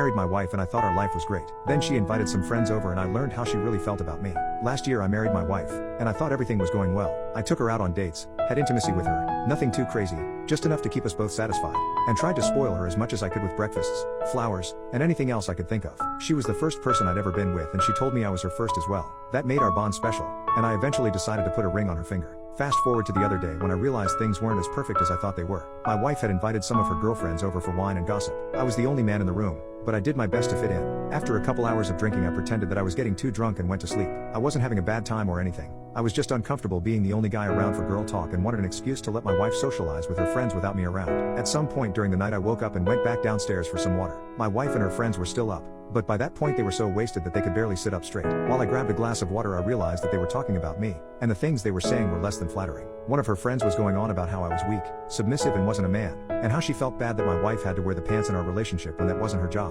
married my wife and I thought our life was great. Then she invited some friends over and I learned how she really felt about me. Last year I married my wife, and I thought everything was going well. I took her out on dates, had intimacy with her, nothing too crazy, just enough to keep us both satisfied, and tried to spoil her as much as I could with breakfasts, flowers, and anything else I could think of. She was the first person I'd ever been with and she told me I was her first as well. That made our bond special, and I eventually decided to put a ring on her finger. Fast forward to the other day when I realized things weren't as perfect as I thought they were. My wife had invited some of her girlfriends over for wine and gossip. I was the only man in the room, but I did my best to fit in. After a couple hours of drinking, I pretended that I was getting too drunk and went to sleep. I wasn't having a bad time or anything. I was just uncomfortable being the only guy around for girl talk and wanted an excuse to let my wife socialize with her friends without me around. At some point during the night I woke up and went back downstairs for some water. My wife and her friends were still up, but by that point they were so wasted that they could barely sit up straight. While I grabbed a glass of water, I realized that they were talking about me, and the things they were saying were less than flattering. One of her friends was going on about how I was weak, submissive and wasn't a man, and how she felt bad that my wife had to wear the pants in our relationship when that wasn't her job.